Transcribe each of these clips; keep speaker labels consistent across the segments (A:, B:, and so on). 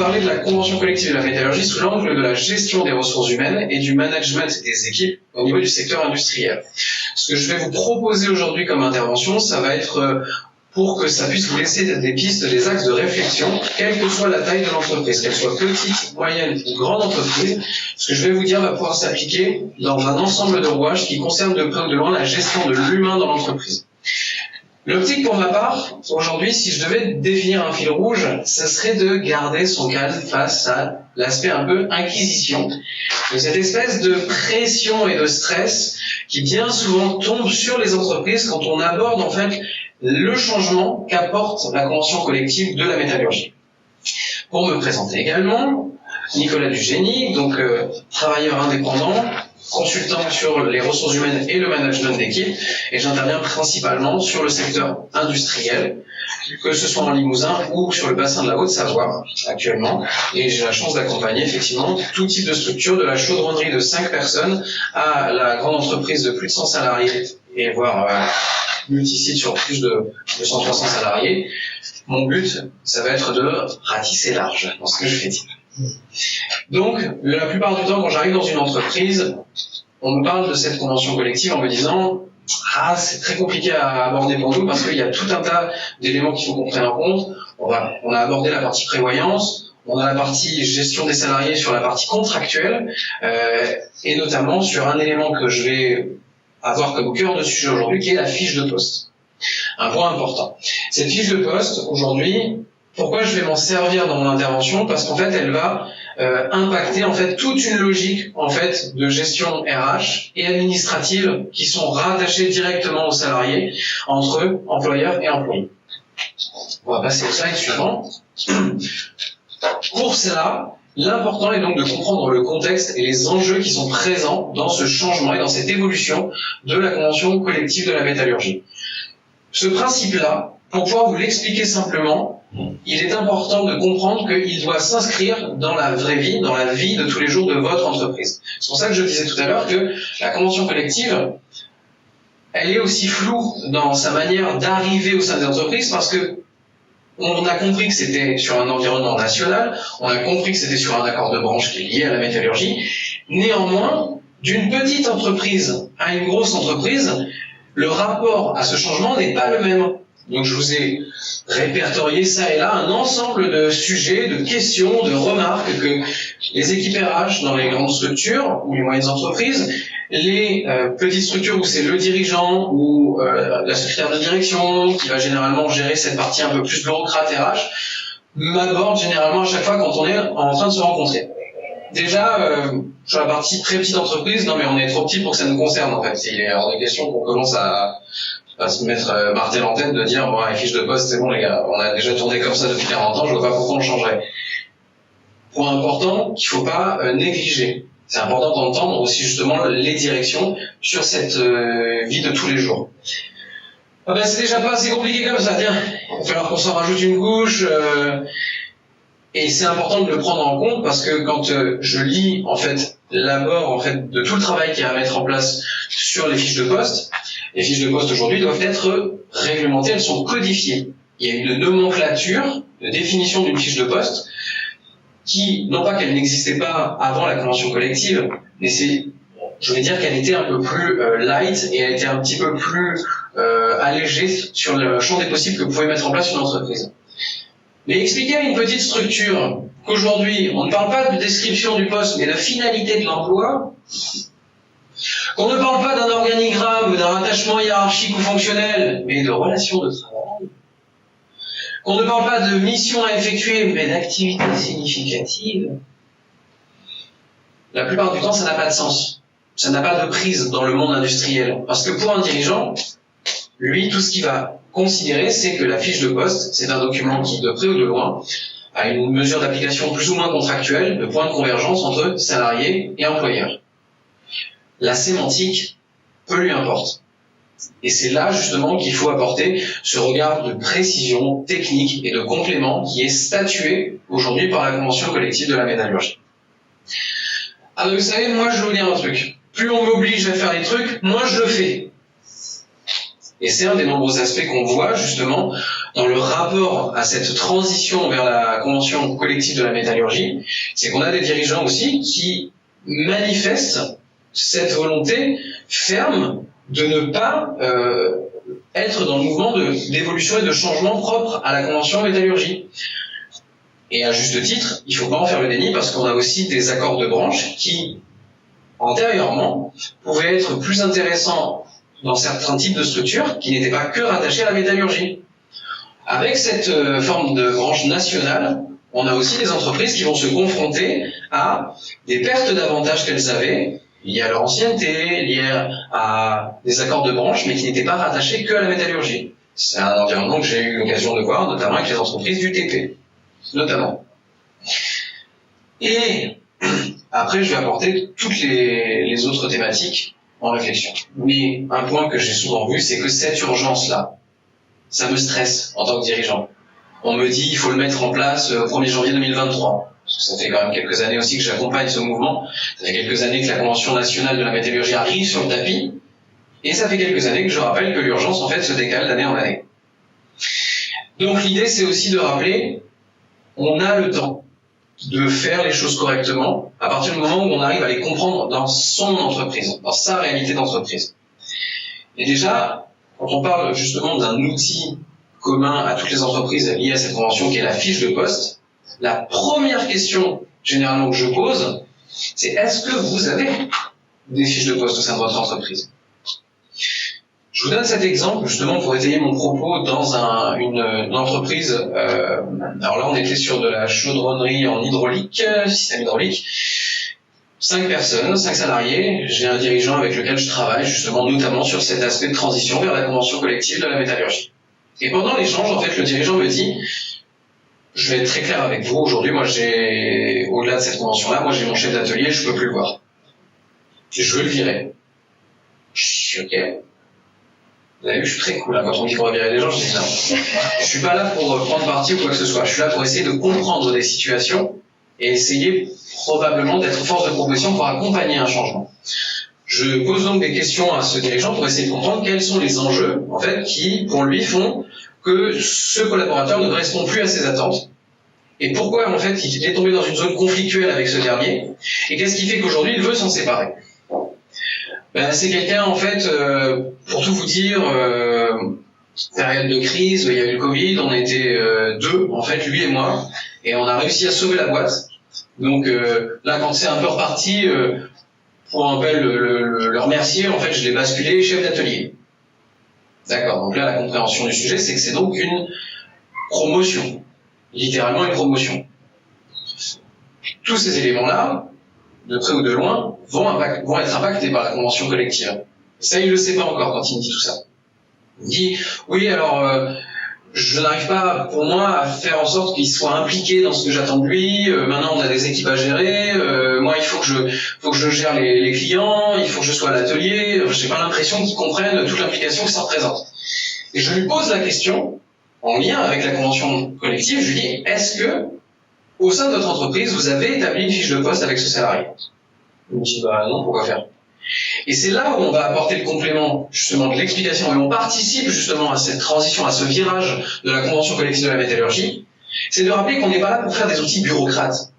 A: parler de la convention collective de la métallurgie sous l'angle de la gestion des ressources humaines et du management des équipes au niveau du secteur industriel. Ce que je vais vous proposer aujourd'hui comme intervention, ça va être pour que ça puisse vous laisser des pistes, des axes de réflexion, quelle que soit la taille de l'entreprise, qu'elle soit petite, moyenne ou grande entreprise. Ce que je vais vous dire va pouvoir s'appliquer dans un ensemble de rouages qui concernent de près ou de loin la gestion de l'humain dans l'entreprise. L'optique pour ma part, aujourd'hui, si je devais définir un fil rouge, ça serait de garder son calme face à l'aspect un peu inquisition, de cette espèce de pression et de stress qui bien souvent tombe sur les entreprises quand on aborde en fait le changement qu'apporte la convention collective de la métallurgie. Pour me présenter également, Nicolas Dugénie, donc travailleur indépendant, consultant sur les ressources humaines et le management d'équipe, et j'interviens principalement sur le secteur industriel, que ce soit en Limousin ou sur le bassin de la Haute-Savoie actuellement, et j'ai la chance d'accompagner effectivement tout type de structure, de la chaudronnerie de 5 personnes à la grande entreprise de plus de 100 salariés, et voire multisite sur plus de 200-300 salariés. Mon but, ça va être de ratisser large dans ce que je fais dire. Donc, la plupart du temps, quand j'arrive dans une entreprise, on me parle de cette convention collective en me disant « Ah, c'est très compliqué à aborder pour nous parce qu'il y a tout un tas d'éléments qu'il faut qu'on prenne en compte. On a abordé la partie prévoyance, on a la partie gestion des salariés sur la partie contractuelle, et notamment sur un élément que je vais avoir comme cœur de sujet aujourd'hui, qui est la fiche de poste. Un point important. Cette fiche de poste, aujourd'hui, pourquoi je vais m'en servir dans mon intervention? Parce qu'en fait, elle va impacter en fait toute une logique en fait de gestion RH et administrative qui sont rattachées directement aux salariés entre eux, employeurs et employés. On va passer au slide suivant. Pour cela, l'important est donc de comprendre le contexte et les enjeux qui sont présents dans ce changement et dans cette évolution de la convention collective de la métallurgie. Ce principe-là, pour pouvoir vous l'expliquer simplement, il est important de comprendre qu'il doit s'inscrire dans la vraie vie, dans la vie de tous les jours de votre entreprise. C'est pour ça que je disais tout à l'heure que la convention collective, elle est aussi floue dans sa manière d'arriver au sein des entreprises parce que on a compris que c'était sur un environnement national, on a compris que c'était sur un accord de branche qui est lié à la métallurgie. Néanmoins, d'une petite entreprise à une grosse entreprise, le rapport à ce changement n'est pas le même. Donc je vous ai répertorié ça et là un ensemble de sujets, de questions, de remarques que les équipes RH dans les grandes structures ou les moyennes entreprises, les petites structures où c'est le dirigeant ou la secrétaire de direction qui va généralement gérer cette partie un peu plus bureaucrate RH, m'abordent généralement à chaque fois quand on est en train de se rencontrer. Déjà, sur la partie très petite entreprise, non mais on est trop petit pour que ça nous concerne en fait. Il est hors de question qu'on commence à se mettre martel en tête de dire bon, les fiches de poste c'est bon les gars, on a déjà tourné comme ça depuis 40 ans, je vois pas pourquoi on changerait. Point important qu'il faut pas négliger. C'est important d'entendre aussi justement les directions sur cette vie de tous les jours. Ah ben c'est déjà pas assez compliqué comme ça, tiens, il va falloir qu'on s'en rajoute une couche. Et c'est important de le prendre en compte parce que quand je lis en fait l'abord en fait de tout le travail qu'il y a à mettre en place sur les fiches de poste, les fiches de poste aujourd'hui doivent être réglementées, elles sont codifiées. Il y a une nomenclature de définition d'une fiche de poste qui, non pas qu'elle n'existait pas avant la convention collective, mais je vais dire qu'elle était un peu plus light et elle était un petit peu plus allégée sur le champ des possibles que pouvait mettre en place une entreprise. Mais expliquer à une petite structure qu'aujourd'hui, on ne parle pas de description du poste, mais de finalité de l'emploi, qu'on ne parle pas d'un organigramme ou d'un rattachement hiérarchique ou fonctionnel, mais de relations de travail, qu'on ne parle pas de mission à effectuer, mais d'activité significative, la plupart du temps, ça n'a pas de sens. Ça n'a pas de prise dans le monde industriel. Parce que pour un dirigeant, lui, tout ce qu'il va considérer, c'est que la fiche de poste, c'est un document qui, de près ou de loin, a une mesure d'application plus ou moins contractuelle, de point de convergence entre salariés et employeurs. La sémantique, peu lui importe. Et c'est là, justement, qu'il faut apporter ce regard de précision technique et de complément qui est statué aujourd'hui par la convention collective de la métallurgie. Alors, vous savez, moi, je vais vous dire un truc. Plus on m'oblige à faire les trucs, moins je le fais. Et c'est un des nombreux aspects qu'on voit, justement, dans le rapport à cette transition vers la convention collective de la métallurgie, c'est qu'on a des dirigeants aussi qui manifestent cette volonté ferme de ne pas être dans le mouvement d'évolution et de changement propre à la convention métallurgie. Et à juste titre, il ne faut pas en faire le déni parce qu'on a aussi des accords de branche qui, antérieurement, pouvaient être plus intéressants dans certains types de structures qui n'étaient pas que rattachés à la métallurgie. Avec cette forme de branche nationale, on a aussi des entreprises qui vont se confronter à des pertes d'avantages qu'elles avaient, liées à leur ancienneté, liées à des accords de branche, mais qui n'étaient pas rattachés que à la métallurgie. C'est un environnement que j'ai eu l'occasion de voir, notamment avec les entreprises du TP, notamment. Et après, je vais apporter toutes les autres thématiques en réflexion. Mais un point que j'ai souvent vu, c'est que cette urgence-là, ça me stresse en tant que dirigeant. On me dit il faut le mettre en place au 1er janvier 2023. Parce que ça fait quand même quelques années aussi que j'accompagne ce mouvement. Ça fait quelques années que la Convention nationale de la métallurgie arrive sur le tapis. Et ça fait quelques années que je rappelle que l'urgence, en fait, se décale d'année en année. Donc l'idée, c'est aussi de rappeler, on a le temps de faire les choses correctement à partir du moment où on arrive à les comprendre dans son entreprise, dans sa réalité d'entreprise. Et déjà, quand on parle justement d'un outil commun à toutes les entreprises liées à cette convention qui est la fiche de poste, la première question généralement que je pose, c'est est-ce que vous avez des fiches de poste au sein de votre entreprise ? Je vous donne cet exemple justement pour étayer mon propos dans une entreprise. Alors là, on était sur de la chaudronnerie en hydraulique, système hydraulique. 5 personnes, 5 salariés. J'ai un dirigeant avec lequel je travaille justement notamment sur cet aspect de transition vers la convention collective de la métallurgie. Et pendant l'échange, en fait, le dirigeant me dit, je vais être très clair avec vous aujourd'hui, moi j'ai, au-delà de cette convention-là, moi j'ai mon chef d'atelier, je peux plus le voir. Je veux le virer. Je suis ok. Vous avez vu, je suis très cool, là. Quand on me dit qu'on va virer les gens, je dis non. Je suis pas là pour prendre parti ou quoi que ce soit. Je suis là pour essayer de comprendre des situations et essayer probablement d'être force de proposition pour accompagner un changement. Je pose donc des questions à ce dirigeant pour essayer de comprendre quels sont les enjeux, en fait, qui, pour lui, font que ce collaborateur ne correspond plus à ses attentes. Et pourquoi, en fait, il est tombé dans une zone conflictuelle avec ce dernier. Et qu'est-ce qui fait qu'aujourd'hui, il veut s'en séparer. Ben, c'est quelqu'un, en fait, pour tout vous dire, période de crise, il y a eu le Covid, on était 2, en fait, lui et moi, et on a réussi à sauver la boîte. Donc là, quand c'est un peu reparti, pour un peu le remercier, en fait, je l'ai basculé chef d'atelier. D'accord, donc là, la compréhension du sujet, c'est que c'est donc une promotion, littéralement une promotion. Tous ces éléments-là, de près ou de loin, vont être impactés par la convention collective. Ça, il ne le sait pas encore quand il me dit tout ça. Il me dit, oui, alors, je n'arrive pas, pour moi, à faire en sorte qu'il soit impliqué dans ce que j'attends de lui. Maintenant, on a des équipes à gérer. Moi, il faut que je gère les clients. Il faut que je sois à l'atelier. J'ai pas l'impression qu'ils comprennent toute l'implication que ça représente. Et je lui pose la question, en lien avec la convention collective, je lui dis, est-ce que, au sein de votre entreprise, vous avez établi une fiche de poste avec ce salarié ? Il me dit, bah non, pourquoi faire ? Et c'est là où on va apporter le complément, justement, de l'explication, et on participe, justement, à cette transition, à ce virage de la convention collective de la métallurgie, c'est de rappeler qu'on n'est pas là pour faire des outils bureaucrates.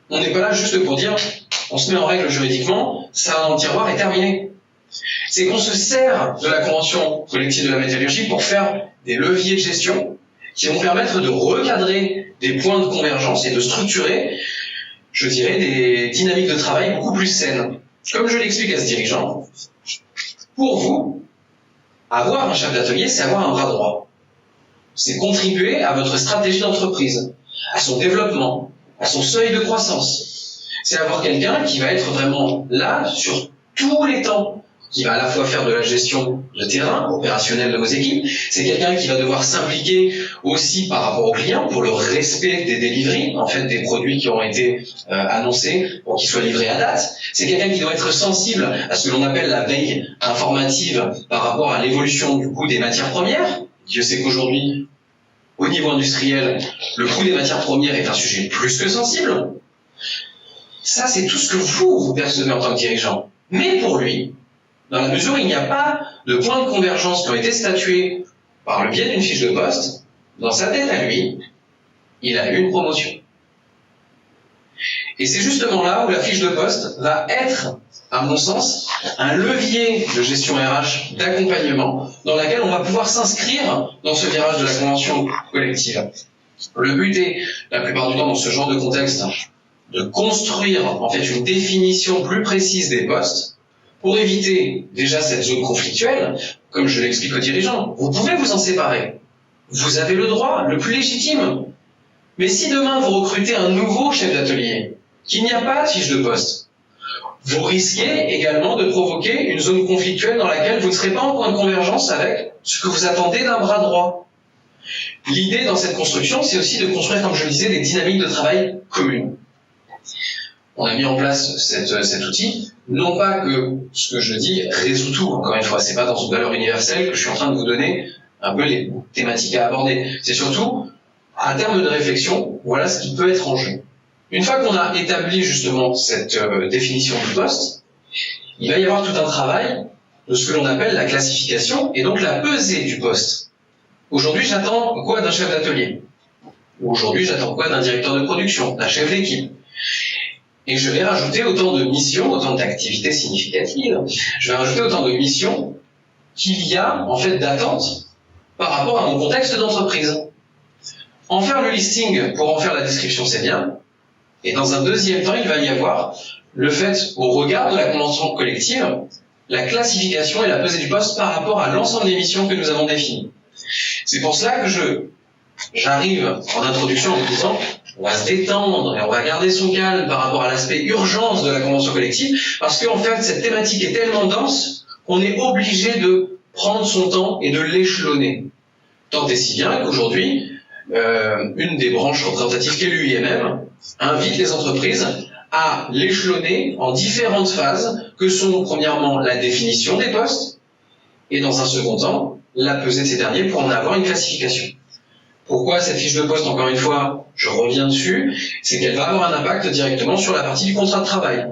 A: On n'est pas là juste pour dire, on se met en règle juridiquement, ça va dans le tiroir et terminé. C'est qu'on se sert de la convention collective de la métallurgie pour faire des leviers de gestion qui vont permettre de recadrer des points de convergence et de structurer, je dirais, des dynamiques de travail beaucoup plus saines. Comme je l'explique à ce dirigeant, pour vous, avoir un chef d'atelier, c'est avoir un bras droit. C'est contribuer à votre stratégie d'entreprise, à son développement, à son seuil de croissance. C'est avoir quelqu'un qui va être vraiment là sur tous les temps, qui va à la fois faire de la gestion de terrain, opérationnelle de vos équipes. C'est quelqu'un qui va devoir s'impliquer aussi par rapport aux clients pour le respect des deliveries, en fait, des produits qui ont été annoncés pour qu'ils soient livrés à date. C'est quelqu'un qui doit être sensible à ce que l'on appelle la veille informative par rapport à l'évolution du coût des matières premières. Dieu sait qu'aujourd'hui, au niveau industriel, le coût des matières premières est un sujet plus que sensible. Ça, c'est tout ce que vous percevez en tant que dirigeant. Mais pour lui, dans la mesure où il n'y a pas de points de convergence qui ont été statués par le biais d'une fiche de poste, dans sa tête à lui, il a eu une promotion. Et c'est justement là où la fiche de poste va être, à mon sens, un levier de gestion RH, d'accompagnement, dans laquelle on va pouvoir s'inscrire dans ce virage de la convention collective. Le but est, la plupart du temps, dans ce genre de contexte, de construire en fait une définition plus précise des postes pour éviter déjà cette zone conflictuelle. Comme je l'explique aux dirigeants, vous pouvez vous en séparer. Vous avez le droit, le plus légitime. Mais si demain vous recrutez un nouveau chef d'atelier, qu'il n'y a pas de fiche de poste, vous risquez également de provoquer une zone conflictuelle dans laquelle vous ne serez pas en point de convergence avec ce que vous attendez d'un bras droit. L'idée dans cette construction, c'est aussi de construire, comme je le disais, des dynamiques de travail communes. On a mis en place cet outil, non pas que ce que je dis résout tout, encore une fois, c'est pas dans une valeur universelle que je suis en train de vous donner un peu les thématiques à aborder. C'est surtout, à terme de réflexion, voilà ce qui peut être en jeu. Une fois qu'on a établi justement cette définition du poste, il va y avoir tout un travail de ce que l'on appelle la classification et donc la pesée du poste. Aujourd'hui, j'attends quoi d'un chef d'atelier? Aujourd'hui, j'attends quoi d'un directeur de production, d'un chef d'équipe? Et je vais rajouter autant de missions, autant d'activités significatives, je vais rajouter autant de missions qu'il y a en fait d'attentes par rapport à mon contexte d'entreprise. En faire le listing pour en faire la description, c'est bien. Et dans un deuxième temps, il va y avoir le fait, au regard de la convention collective, la classification et la pesée du poste par rapport à l'ensemble des missions que nous avons définies. C'est pour cela que j'arrive en introduction en vous disant, on va se détendre et on va garder son calme par rapport à l'aspect urgence de la convention collective, parce qu'en fait, cette thématique est tellement dense qu'on est obligé de prendre son temps et de l'échelonner. Tant et si bien qu'aujourd'hui, une des branches représentatives qu'est l'UIMM invite les entreprises à l'échelonner en différentes phases que sont premièrement la définition des postes et dans un second temps la pesée de ces derniers pour en avoir une classification. Pourquoi cette fiche de poste, encore une fois, je reviens dessus, c'est qu'elle va avoir un impact directement sur la partie du contrat de travail.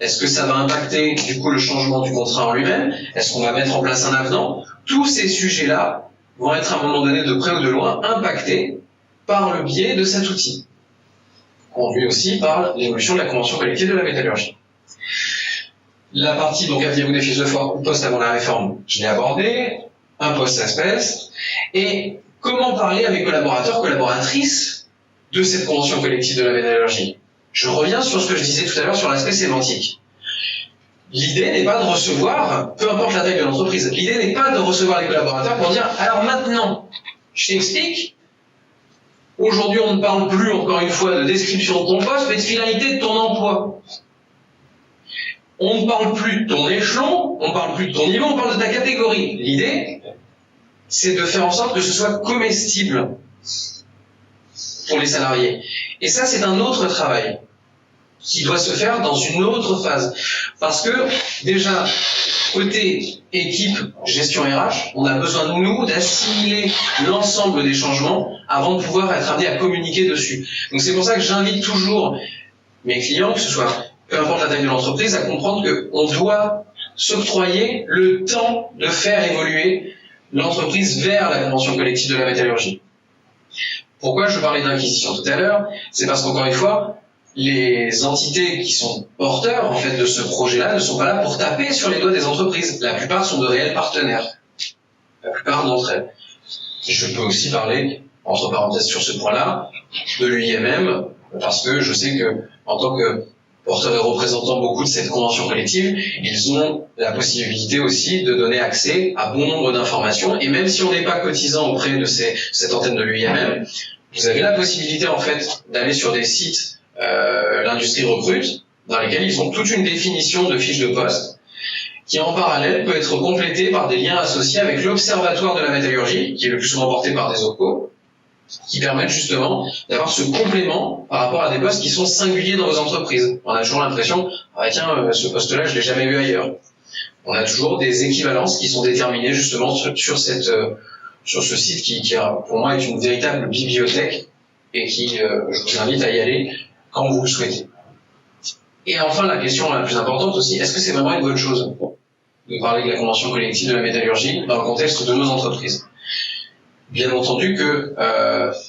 A: Est-ce que ça va impacter du coup le changement du contrat en lui-même? Est-ce qu'on va mettre en place un avenant? Tous ces sujets-là vont être à un moment donné de près ou de loin impactés par le biais de cet outil, conduit aussi par l'évolution de la convention collective de la métallurgie. La partie, donc, aviez-vous des fiches de poste avant la réforme? Je l'ai abordé, un poste espèce, et comment parler à mes collaborateurs, collaboratrices de cette convention collective de la métallurgie? Je reviens sur ce que je disais tout à l'heure sur l'aspect sémantique. L'idée n'est pas de recevoir, peu importe la taille de l'entreprise, l'idée n'est pas de recevoir les collaborateurs pour dire « alors maintenant, je t'explique, aujourd'hui on ne parle plus encore une fois de description de ton poste, mais de finalité de ton emploi. On ne parle plus de ton échelon, on ne parle plus de ton niveau, on parle de ta catégorie. » L'idée, c'est de faire en sorte que ce soit comestible pour les salariés. Et ça, c'est un autre travail qui doit se faire dans une autre phase. Parce que, déjà, côté équipe, gestion RH, on a besoin de nous d'assimiler l'ensemble des changements avant de pouvoir être amené à communiquer dessus. Donc c'est pour ça que j'invite toujours mes clients, que ce soit peu importe la taille de l'entreprise, à comprendre qu'on doit s'octroyer le temps de faire évoluer l'entreprise vers la convention collective de la métallurgie. Pourquoi je parlais d'inquisition tout à l'heure? C'est parce qu'encore une fois, les entités qui sont porteurs en fait de ce projet-là ne sont pas là pour taper sur les doigts des entreprises. La plupart sont de réels partenaires. La plupart d'entre elles. Je peux aussi parler, entre parenthèses sur ce point-là, de l'UIMM, parce que je sais que, en tant que porteurs et représentants beaucoup de cette convention collective, ils ont la possibilité aussi de donner accès à bon nombre d'informations, et même si on n'est pas cotisant auprès de cette antenne de l'UIMM, vous avez la possibilité en fait d'aller sur des sites l'industrie recrute, dans lesquels ils ont toute une définition de fiches de poste, qui en parallèle peut être complétée par des liens associés avec l'observatoire de la métallurgie, qui est le plus souvent porté par des OPCO, qui permettent justement d'avoir ce complément par rapport à des postes qui sont singuliers dans vos entreprises. On a toujours l'impression, ah tiens, ce poste-là, je l'ai jamais vu ailleurs. On a toujours des équivalences qui sont déterminées justement sur ce site qui pour moi est une véritable bibliothèque et qui, je vous invite à y aller quand vous le souhaitez. Et enfin, la question la plus importante aussi, est-ce que c'est vraiment une bonne chose de parler de la convention collective de la métallurgie dans le contexte de nos entreprises? bien entendu que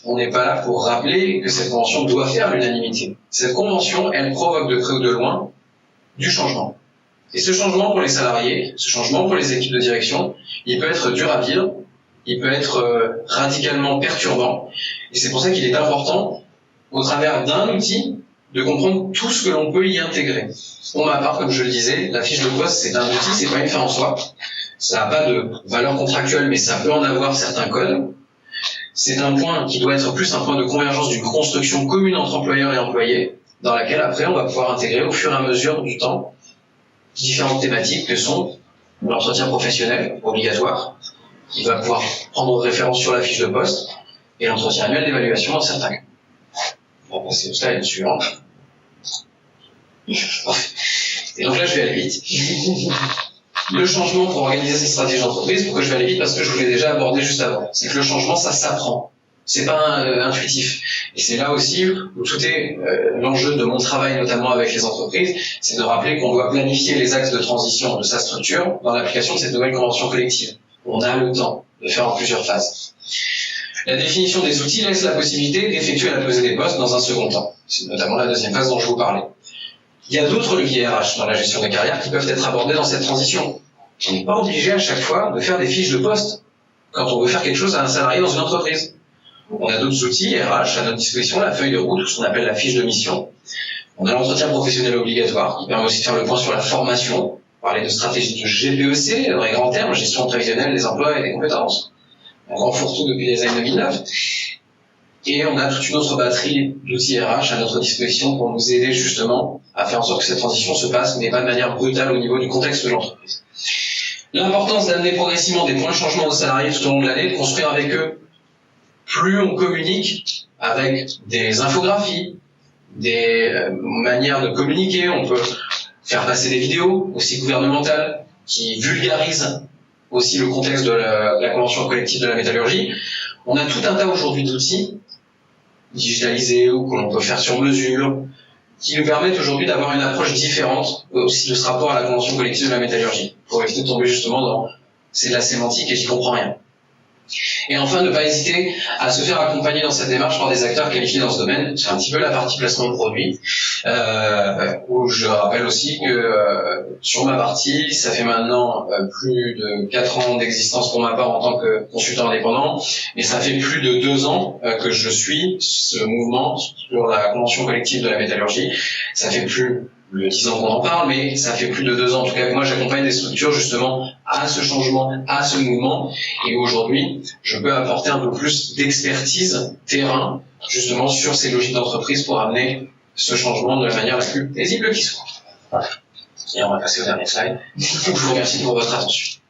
A: on n'est pas là pour rappeler que cette convention doit faire l'unanimité. Cette convention, elle provoque de près ou de loin du changement. Et ce changement pour les salariés, ce changement pour les équipes de direction, il peut être dur à vivre, il peut être radicalement perturbant. Et c'est pour ça qu'il est important, au travers d'un outil, de comprendre tout ce que l'on peut y intégrer. Pour ma part, comme je le disais, la fiche de poste, c'est un outil, c'est pas une fin en soi. Ça n'a pas de valeur contractuelle, mais ça peut en avoir certains codes. C'est un point qui doit être plus un point de convergence d'une construction commune entre employeurs et employés, dans laquelle après on va pouvoir intégrer au fur et à mesure du temps différentes thématiques que sont l'entretien professionnel obligatoire, qui va pouvoir prendre référence sur la fiche de poste, et l'entretien annuel d'évaluation dans certains cas. On va passer au slide suivant. Et donc là, je vais aller vite. Le changement pour organiser ces stratégies d'entreprise, pourquoi je vais aller vite? Parce que je vous l'ai déjà abordé juste avant. C'est que le changement, ça s'apprend. C'est pas intuitif. Et c'est là aussi où tout est l'enjeu de mon travail, notamment avec les entreprises, c'est de rappeler qu'on doit planifier les axes de transition de sa structure dans l'application de cette nouvelle convention collective. On a le temps de faire en plusieurs phases. La définition des outils laisse la possibilité d'effectuer la pesée des postes dans un second temps. C'est notamment la deuxième phase dont je vous parlais. Il y a d'autres leviers RH dans la gestion des carrières qui peuvent être abordés dans cette transition. On n'est pas obligé à chaque fois de faire des fiches de poste quand on veut faire quelque chose à un salarié dans une entreprise. On a d'autres outils RH à notre disposition, la feuille de route, ou ce qu'on appelle la fiche de mission. On a l'entretien professionnel obligatoire qui permet aussi de faire le point sur la formation, parler de stratégie de GPEC, dans les grands termes, gestion prévisionnelle des emplois et des compétences. On grand fourre-tout depuis les années 2009. Et on a toute une autre batterie d'outils RH à notre disposition pour nous aider justement à faire en sorte que cette transition se passe, mais pas de manière brutale au niveau du contexte de l'entreprise. L'importance d'amener progressivement des points de changement aux salariés tout au long de l'année, de construire avec eux. Plus on communique avec des infographies, des manières de communiquer, on peut faire passer des vidéos aussi gouvernementales qui vulgarisent aussi le contexte de la convention collective de la métallurgie. On a tout un tas aujourd'hui d'outils digitalisés ou que l'on peut faire sur mesure, qui nous permettent aujourd'hui d'avoir une approche différente aussi de ce rapport à la convention collective de la métallurgie, pour éviter de tomber justement dans c'est de la sémantique et j'y comprends rien. Et enfin, ne pas hésiter à se faire accompagner dans cette démarche par des acteurs qualifiés dans ce domaine. C'est un petit peu la partie placement de produits, où je rappelle aussi que sur ma partie, ça fait maintenant plus de 4 ans d'existence pour ma part en tant que consultant indépendant, mais ça fait plus de 2 ans que je suis ce mouvement sur la convention collective de la métallurgie. Ça fait plus de 10 ans qu'on en parle, mais ça fait plus de 2 ans en tout cas que moi j'accompagne des structures justement à ce changement, à ce mouvement, et aujourd'hui je peux apporter un peu plus d'expertise terrain justement sur ces logiques d'entreprise pour amener ce changement de la manière la plus paisible qui soit. Et on va passer au dernier slide. Je vous remercie pour votre attention.